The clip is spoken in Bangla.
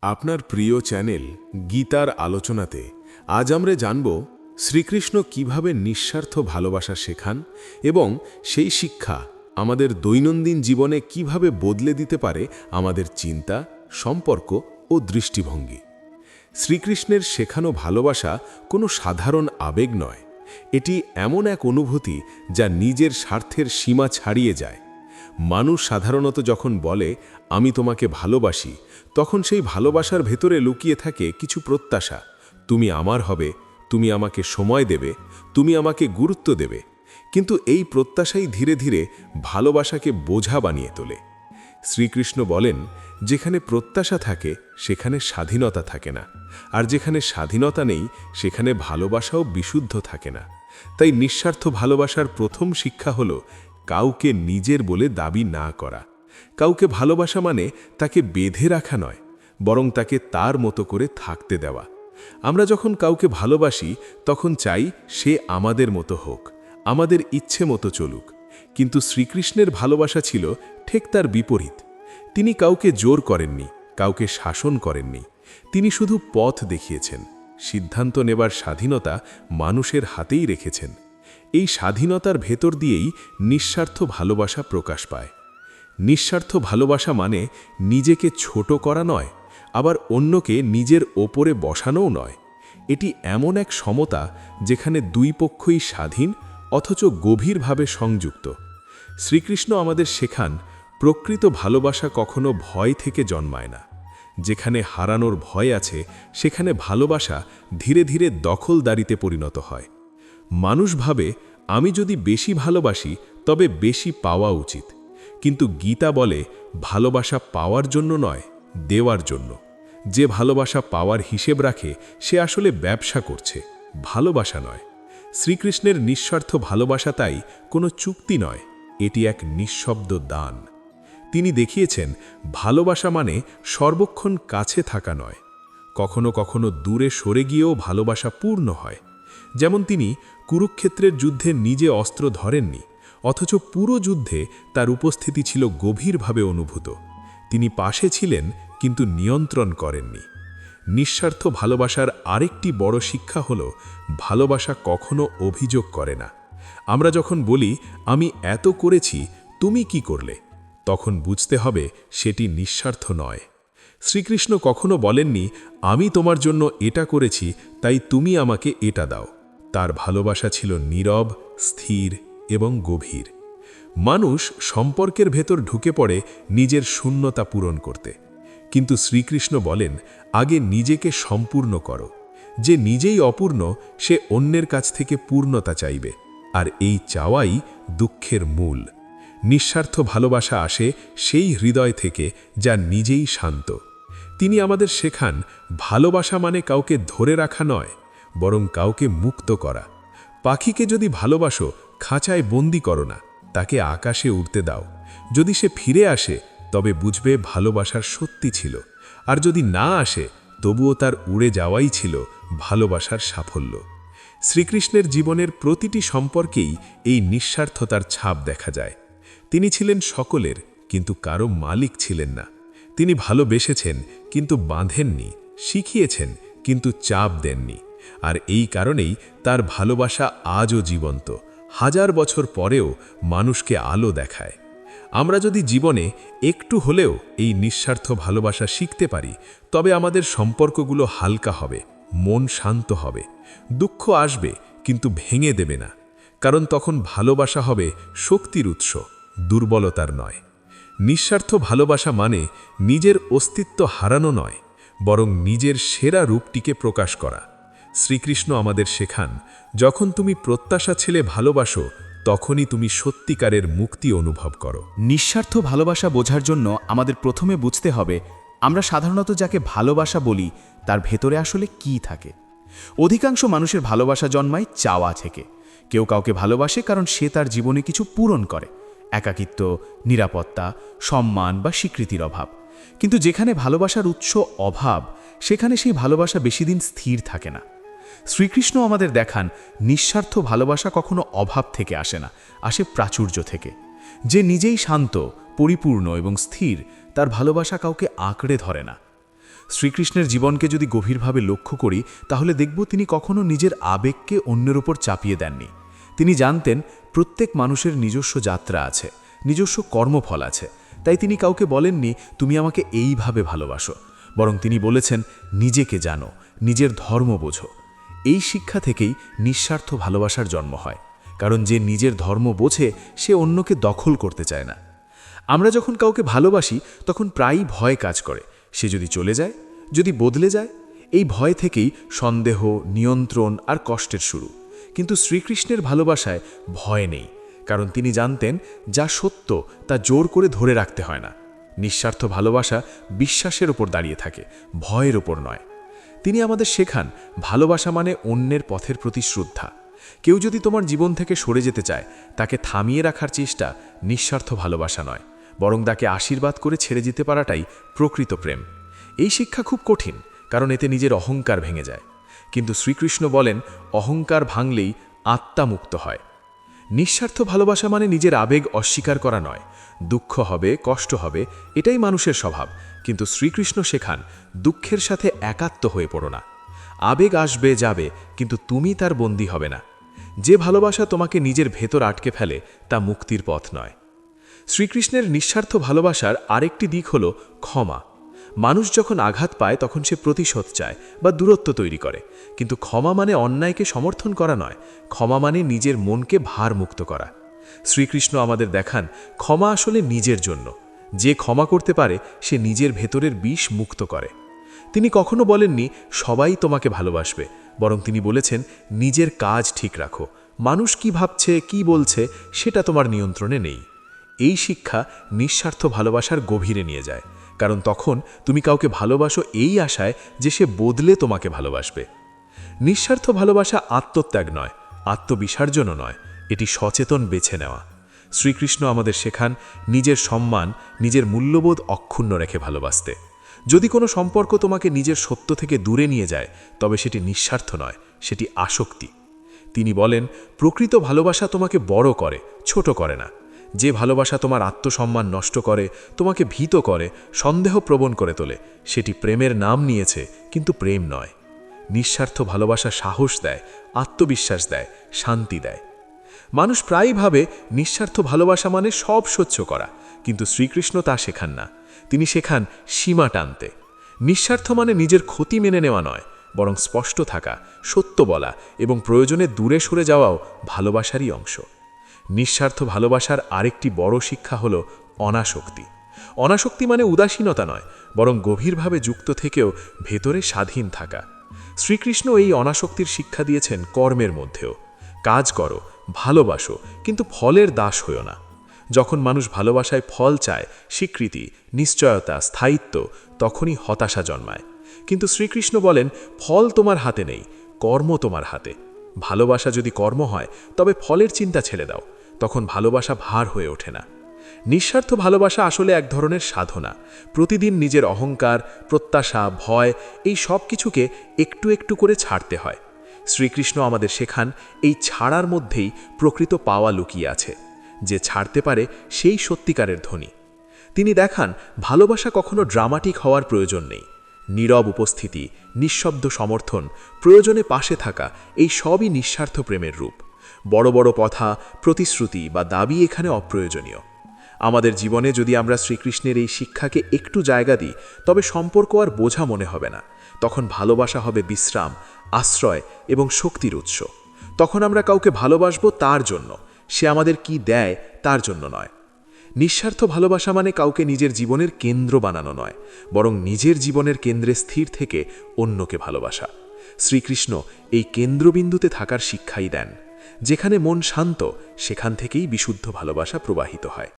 আপনার প্রিয় চ্যানেল গীতার আলোচনাতে আজ আমরা জানব শ্রীকৃষ্ণ কিভাবে নিঃস্বার্থ ভালোবাসা শেখান এবং সেই শিক্ষা আমাদের দৈনন্দিন জীবনে কিভাবে বদলে দিতে পারে আমাদের চিন্তা, সম্পর্ক ও দৃষ্টিভঙ্গি। শ্রীকৃষ্ণের শেখানো ভালোবাসা কোনো সাধারণ আবেগ নয়, এটি এমন এক অনুভূতি যা নিজের স্বার্থের সীমা ছাড়িয়ে যায়। মানুষ সাধারণত যখন বলে আমি তোমাকে ভালোবাসি, তখন সেই ভালোবাসার ভেতরে লুকিয়ে থাকে কিছু প্রত্যাশা। তুমি আমার হবে, তুমি আমাকে সময় দেবে, তুমি আমাকে গুরুত্ব দেবে। কিন্তু এই প্রত্যাশাই ধীরে ধীরে ভালোবাসাকে বোঝা বানিয়ে তোলে। শ্রীকৃষ্ণ বলেন, যেখানে প্রত্যাশা থাকে সেখানে স্বাধীনতা থাকে না, আর যেখানে স্বাধীনতা নেই সেখানে ভালোবাসাও বিশুদ্ধ থাকে না। তাই নিঃস্বার্থ ভালোবাসার প্রথম শিক্ষা হলো কাউকে নিজের বলে দাবি না করা। কাউকে ভালোবাসা মানে তাকে বেঁধে রাখা নয়, বরং তাকে তার মতো করে থাকতে দেওয়া। আমরা যখন কাউকে ভালোবাসি তখন চাই সে আমাদের মতো হোক, আমাদের ইচ্ছে মতো চলুক। কিন্তু শ্রীকৃষ্ণের ভালোবাসা ছিল ঠিক তার বিপরীত। তিনি কাউকে জোর করেননি, কাউকে শাসন করেননি। তিনি শুধু পথ দেখিয়েছেন, সিদ্ধান্ত নেবার স্বাধীনতা মানুষের হাতেই রেখেছেন। এই স্বাধীনতার ভেতর দিয়েই নিঃস্বার্থ ভালোবাসা প্রকাশ পায়। নিঃস্বার্থ ভালোবাসা মানে নিজেকে ছোট করা নয়, আবার অন্যকে নিজের ওপরে বসানোও নয়। এটি এমন এক সমতা যেখানে দুই পক্ষই স্বাধীন অথচ গভীরভাবে সংযুক্ত। শ্রীকৃষ্ণ আমাদের শেখান, প্রকৃত ভালোবাসা কখনো ভয় থেকে জন্মায় না। যেখানে হারানোর ভয় আছে সেখানে ভালোবাসা ধীরে ধীরে দখলদারিতে পরিণত হয়। মানুষ ভাবে আমি যদি বেশি ভালোবাসি তবে বেশি পাওয়া উচিত, কিন্তু গীতা বলে ভালোবাসা পাওয়ার জন্য নয়, দেওয়ার জন্য। যে ভালোবাসা পাওয়ার হিসেব রাখে সে আসলে ব্যবসা করছে, ভালোবাসা নয়। শ্রীকৃষ্ণের নিঃস্বার্থ ভালোবাসা তাই কোনো চুক্তি নয়, এটি এক নিঃশব্দ দান। তিনি দেখিয়েছেন ভালোবাসা মানে সর্বক্ষণ কাছে থাকা নয়, কখনো কখনো দূরে সরে গিয়েও ভালোবাসা পূর্ণ হয়। যেমন তিনি কুরুক্ষেত্রের যুদ্ধে নিজে অস্ত্র ধরেননি, অথচ পুরো যুদ্ধে তার উপস্থিতি ছিল গভীরভাবে অনুভূত। তিনি পাশে ছিলেন কিন্তু নিয়ন্ত্রণ করেননি। নিঃস্বার্থ ভালোবাসার আরেকটি বড় শিক্ষা হল ভালোবাসা কখনো অভিযোগ করে না। আমরা যখন বলি আমি এত করেছি, তুমি কি করলে, তখন বুঝতে হবে সেটি নিঃস্বার্থ নয়। শ্রীকৃষ্ণ কখনো বলেননি আমি তোমার জন্য এটা করেছি তাই তুমি আমাকে এটা দাও। তার ভালোবাসা ছিল নীরব, স্থির এবং গভীর। মানুষ সম্পর্কের ভেতর ঢুকে পড়ে নিজের শূন্যতা পূরণ করতে, কিন্তু শ্রীকৃষ্ণ বলেন আগে নিজেকে সম্পূর্ণ করো। যে নিজেই অপূর্ণ সে অন্যের কাছ থেকে পূর্ণতা চাইবে, আর এই চাওয়াই দুঃখের মূল। নিঃস্বার্থ ভালোবাসা আসে সেই হৃদয় থেকে যা নিজেই শান্ত। তিনি আমাদের শেখান ভালোবাসা মানে কাউকে ধরে রাখা নয়, বরং কাউকে মুক্ত করা। পাখিকে যদি ভালোবাসো খাঁচায় বন্দি করো না, তাকে আকাশে উড়তে দাও। যদি সে ফিরে আসে তবে বুঝবে ভালোবাসার সত্যি ছিল, আর যদি না আসে তবুও তার উড়ে যাওয়াই ছিল ভালোবাসার সাফল্য। শ্রীকৃষ্ণের জীবনের প্রতিটি সম্পর্কেই এই নিঃস্বার্থতার ছাপ দেখা যায়। তিনি ছিলেন সকলের, কিন্তু কারো মালিক ছিলেন না। তিনি ভালোবেসেছেন কিন্তু বাঁধেননি, শিখিয়েছেন কিন্তু চাপ দেননি। আর এই কারণেই তার ভালোবাসা আজও জীবন্ত, হাজার বছর পরেও মানুষকে আলো দেখায়। আমরা যদি জীবনে একটু হলেও এই নিঃস্বার্থ ভালোবাসা শিখতে পারি, তবে আমাদের সম্পর্কগুলো হালকা হবে, মন শান্ত হবে। দুঃখ আসবে কিন্তু ভেঙে দেবে না, কারণ তখন ভালোবাসা হবে শক্তির উৎস, দুর্বলতার নয়। নিঃস্বার্থ ভালোবাসা মানে নিজের অস্তিত্ব হারানো নয়, বরং নিজের সেরা রূপটিকে প্রকাশ করা। শ্রীকৃষ্ণ আমাদের শেখান যখন তুমি প্রত্যাশা ছেড়ে ভালোবাসো তখনই তুমি সত্যিকারের মুক্তি অনুভব করো। নিঃস্বার্থ ভালোবাসা বোঝার জন্য আমাদের প্রথমে বুঝতে হবে আমরা সাধারণত যাকে ভালোবাসা বলি তার ভেতরে আসলে কি থাকে। অধিকাংশ মানুষের ভালোবাসা জন্মায় চাওয়া থেকে। কেউ কাউকে ভালোবাসে কারণ সে তার জীবনে কিছু পূরণ করে, একাকিত্ব, নিরাপত্তা, সম্মান বা স্বীকৃতির অভাব। কিন্তু যেখানে ভালোবাসার উৎস অভাব, সেখানে সেই ভালোবাসা বেশি দিন স্থির থাকে না। শ্রীকৃষ্ণ আমাদের দেখান নিঃস্বার্থ ভালোবাসা কখনো অভাব থেকে আসে না, আসে প্রাচুর্য থেকে। যে নিজেই শান্ত, পরিপূর্ণ এবং স্থির, তার ভালোবাসা কাউকে আঁকড়ে ধরে না। শ্রীকৃষ্ণের জীবনকে যদি গভীরভাবে লক্ষ্য করি তাহলে দেখব তিনি কখনো নিজের আবেগকে অন্যের ওপর চাপিয়ে দেননি। তিনি জানতেন প্রত্যেক মানুষের নিজস্ব যাত্রা আছে, নিজস্ব কর্মফল আছে, তাই তিনি কাউকে বলেননি তুমি আমাকে এইভাবে ভালোবাসো, বরং তিনি বলেছেন নিজেকে জানো, নিজের ধর্ম বোঝো। এই শিক্ষা থেকেই নিঃস্বার্থ ভালোবাসার জন্ম হয়, কারণ যে নিজের ধর্ম বোঝে সে অন্যকে দখল করতে চায় না। আমরা যখন কাউকে ভালোবাসি তখন প্রায়ই ভয় কাজ করে, সে যদি চলে যায়, যদি বদলে যায়। এই ভয় থেকেই সন্দেহ, নিয়ন্ত্রণ আর কষ্টের শুরু। কিন্তু শ্রীকৃষ্ণের ভালোবাসায় ভয় নেই, কারণ তিনি জানতেন যা সত্য তা জোর করে ধরে রাখতে হয় না। নিঃস্বার্থ ভালোবাসা বিশ্বাসের ওপর দাঁড়িয়ে থাকে, ভয়ের ওপর নয়। তিনি আমাদের শেখান ভালোবাসা মানে অন্যের পথের প্রতি শ্রদ্ধা। কেউ যদি তোমার জীবন থেকে সরে যেতে চায়, তাকে থামিয়ে রাখার চেষ্টা নিঃস্বার্থ ভালোবাসা নয়, বরং তাকে আশীর্বাদ করে ছেড়ে যেতে পারাটাই প্রকৃত প্রেম। এই শিক্ষা খুব কঠিন, কারণ এতে নিজের অহংকার ভেঙে যায়। কিন্তু শ্রীকৃষ্ণ বলেন অহংকার ভাঙলেই আত্মা মুক্ত হয়। নিঃস্বার্থ ভালোবাসা মানে নিজের আবেগ অস্বীকার করা নয়। দুঃখ হবে, কষ্ট হবে, এটাই মানুষের স্বভাব, কিন্তু শ্রীকৃষ্ণ শেখান দুঃখের সাথে একাত্ম হয়ে পড়ো না। আবেগ আসবে যাবে, কিন্তু তুমি তার বন্দী হবে না। যে ভালোবাসা তোমাকে নিজের ভেতর আটকে ফেলে তা মুক্তির পথ নয়। শ্রীকৃষ্ণের নিঃস্বার্থ ভালোবাসার আরেকটি দিক হল ক্ষমা। মানুষ যখন আঘাত পায় তখন সে প্রতিশোধ চায় বা দূরত্ব তৈরি করে, কিন্তু ক্ষমা মানে অন্যায়কে সমর্থন করা নয়, ক্ষমা মানে নিজের মনকে ভারমুক্ত করা। শ্রীকৃষ্ণ আমাদের দেখান ক্ষমা আসলে নিজের জন্য। যে ক্ষমা করতে পারে সে নিজের ভেতরের বিষ মুক্ত করে। তিনি কখনো বলেননি সবাই তোমাকে ভালোবাসবে, বরং তিনি বলেছেন নিজের কাজ ঠিক রাখো, মানুষ কি ভাবছে কি বলছে সেটা তোমার নিয়ন্ত্রণে নেই। এই শিক্ষা নিঃস্বার্থ ভালোবাসার গভীরে নিয়ে যায়, কারণ তখন তুমি কাউকে ভালোবাসো এই আশায় যে সে বদলে তোমাকে ভালোবাসবে। নিঃস্বার্থ ভালোবাসা আত্মত্যাগ নয়, আত্মবিসর্জনও নয়, এটি সচেতন বেছে নেওয়া। শ্রীকৃষ্ণ আমাদের শেখান নিজের সম্মান, নিজের মূল্যবোধ অক্ষুণ্ণ রেখে ভালোবাসতে। যদি কোনো সম্পর্ক তোমাকে নিজের সত্য থেকে দূরে নিয়ে যায়, তবে সেটি নিঃস্বার্থ নয়, সেটি আসক্তি। তিনি বলেন প্রকৃত ভালোবাসা তোমাকে বড় করে, ছোট করে না। যে ভালোবাসা তোমার আত্মসম্মান নষ্ট করে, তোমাকে ভীত করে, সন্দেহপ্রবণ করে তোলে, সেটি প্রেমের নাম নিয়েছে, কিন্তু প্রেম নয়। নিঃস্বার্থ ভালোবাসা সাহস দেয়, আত্মবিশ্বাস দেয়, শান্তি দেয়। মানুষ প্রায়ই ভাবে নিঃস্বার্থ ভালোবাসা মানে সব সহ্য করা, কিন্তু শ্রীকৃষ্ণ তা শেখান না। তিনি শেখান সীমা টানতে। নিঃস্বার্থ মানে নিজের ক্ষতি মেনে নেওয়া নয়, বরং স্পষ্ট থাকা, সত্য বলা এবং প্রয়োজনে দূরে সরে যাওয়াও ভালোবাসারই অংশ। নিঃস্বার্থ ভালোবাসার আরেকটি বড় শিক্ষা হল অনাসক্তি। অনাসক্তি মানে উদাসীনতা নয়, বরং গভীরভাবে যুক্ত থেকেও ভেতরে স্বাধীন থাকা। শ্রীকৃষ্ণ এই অনাসক্তির শিক্ষা দিয়েছেন কর্মের মধ্যেও। কাজ করো, ভালোবাসো, কিন্তু ফলের দাস হইও না। যখন মানুষ ভালোবাসায় ফল চায়, স্বীকৃতি, নিশ্চয়তা, স্থায়িত্ব, তখনই হতাশা জন্মায়। কিন্তু শ্রীকৃষ্ণ বলেন ফল তোমার হাতে নেই, কর্ম তোমার হাতে। ভালোবাসা যদি কর্ম হয় তবে ফলের চিন্তা ছেড়ে দাও, তখন ভালোবাসা ভার হয়ে ওঠে না। নিঃস্বার্থ ভালোবাসা আসলে এক ধরনের সাধনা। প্রতিদিন নিজের অহংকার, প্রত্যাশা, ভয় এই সব কিছুকে একটু একটু করে ছাড়তে হয়। শ্রীকৃষ্ণ আমাদের শেখান এই ছাড়ার মধ্যেই প্রকৃত পাওয়া লুকিয়ে আছে। যে ছাড়তে পারে সেই সত্যিকারের ধনী। তিনি দেখান ভালোবাসা কখনো ড্রামাটিক হওয়ার প্রয়োজন নেই। নীরব উপস্থিতি, নিঃশব্দ সমর্থন, প্রয়োজনে পাশে থাকা, এই সবই নিঃস্বার্থ প্রেমের রূপ। বড় বড় কথা, প্রতিশ্রুতি বা দাবি এখানে অপ্রয়োজনীয়। আমাদের জীবনে যদি আমরা শ্রীকৃষ্ণের এই শিক্ষাকে একটু জায়গা দিই, তবে সম্পর্ক আর বোঝা মনে হবে না। তখন ভালোবাসা হবে বিশ্রাম, আশ্রয় এবং শক্তির উৎস। তখন আমরা কাউকে ভালোবাসবো তার জন্য, সে আমাদের কি দেয় তার জন্য নয়। নিঃস্বার্থ ভালোবাসা মানে কাউকে নিজের জীবনের কেন্দ্র বানানো নয়, বরং নিজের জীবনের কেন্দ্রে স্থির থেকে অন্যকে ভালোবাসা। শ্রীকৃষ্ণ এই কেন্দ্রবিন্দুতে থাকার শিক্ষাই দেন। যেখানে মন শান্ত, সেখান থেকেই বিশুদ্ধ ভালোবাসা প্রবাহিত হয়।